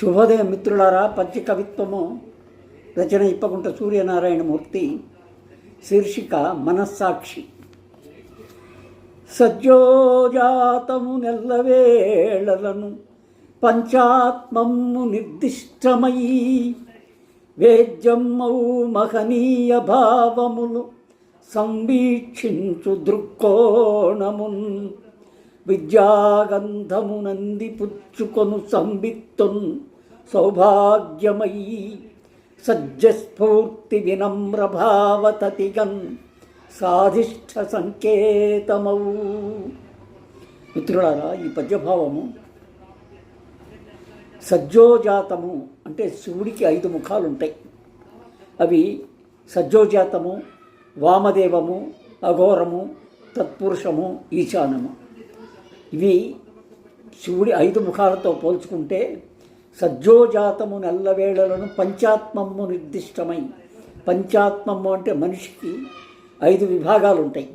శుభోదయం మిత్రులారా. పద్య కవిత్వము రచన ఇప్పకుంట సూర్యనారాయణమూర్తి. శీర్షిక మనస్సాక్షి. సజ్జోజాతము నెల్లవేళలను పంచాత్మము నిర్దిష్టమయీ వేద్యమ్మౌ మహనీయ భావములు సంవీక్షించు దృక్కోణమున్ విద్యాగంధమునంది పుచ్చుకొను సంవిత్తున్ సౌభాగ్యమయీ సజ్జస్ఫూర్తి వినమ్రభావతతిగన్ సాధిష్ట సంకేతమౌ. మిత్రులారా, ఈ పద్యభావము సజ్జోజాతము అంటే శివుడికి 5 ముఖాలు ఉంటాయి. అవి సజ్జోజాతము, వామదేవము, అఘోరము, తత్పురుషము, ఈశానము. ఇవి శివుడి 5 ముఖాలతో పోల్చుకుంటే సజ్జోజాతము నెల్లవేళలను పంచాత్మము నిర్దిష్టమై. పంచాత్మము అంటే మనిషికి 5 విభాగాలు ఉంటాయి.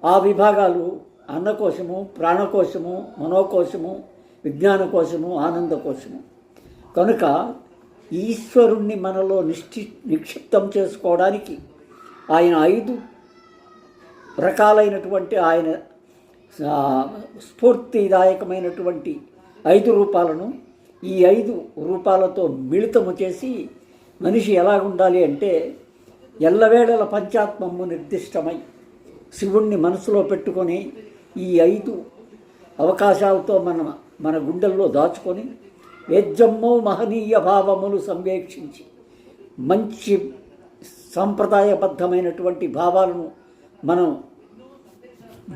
ఆ విభాగాలు అన్నకోశము, ప్రాణకోశము, మనోకోశము, విజ్ఞానకోశము, ఆనందకోశము. కనుక ఈశ్వరుణ్ణి మనలో నిక్షిప్తం చేసుకోవడానికి ఆయన 5 రకాలైనటువంటి ఆయన స్ఫూర్తిదాయకమైనటువంటి 5 రూపాలను ఈ 5 రూపాలతో మిళితము చేసి మనిషి ఎలాగుండాలి అంటే ఎల్లవేళల పంచాత్మము నిర్దిష్టమై శివుణ్ణి మనసులో పెట్టుకొని ఈ 5 అవకాశాలతో మన గుండెల్లో దాచుకొని వేద్యమ్మో మహనీయ భావములు సంవేక్షించి మంచి సాంప్రదాయబద్ధమైనటువంటి భావాలను మనం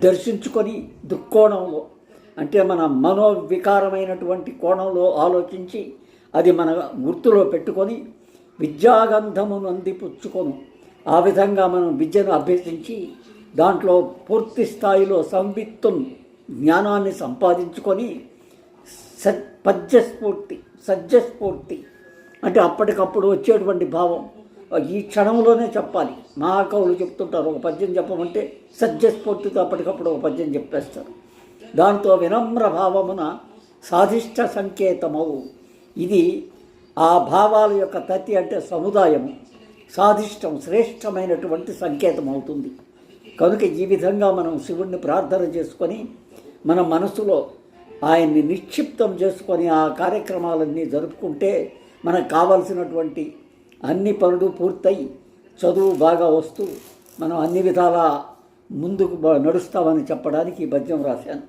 దర్శించుకొని దృక్కోణంలో అంటే మన మనోవికారమైనటువంటి కోణంలో ఆలోచించి అది మన గుర్తులో పెట్టుకొని విద్యాగంధమును అందిపుచ్చుకొను. ఆ విధంగా మనం విద్యను అభ్యసించి దాంట్లో పూర్తి స్థాయిలో సంవిత్తున్ జ్ఞానాన్ని సంపాదించుకొని సజ్జస్ఫూర్తి అంటే అప్పటికప్పుడు వచ్చేటువంటి భావం ఈ క్షణంలోనే చెప్పాలి. మహాకవులు చెప్తుంటారు, ఒక పద్యం చెప్పమంటే సజ్జస్ఫూర్తితో అప్పటికప్పుడు ఒక పద్యం చెప్పేస్తారు. దాంతో వినమ్ర భావమున సాధిష్ట సంకేతమవు. ఇది ఆ భావాల యొక్క తతి అంటే సముదాయము, సాధిష్టం శ్రేష్టమైనటువంటి సంకేతం అవుతుంది. కనుక ఈ విధంగా మనం శివుణ్ణి ప్రార్థన చేసుకొని మన మనసులో ఆయన్ని నిక్షిప్తం చేసుకొని ఆ కార్యక్రమాలన్నీ జరుపుకుంటే మనకు కావలసినటువంటి అన్ని పనులు పూర్తయి చదువు బాగా వస్తూ మనం అన్ని విధాలా ముందుకు నడుస్తామని చెప్పడానికి ఈ పద్యం రాశాను.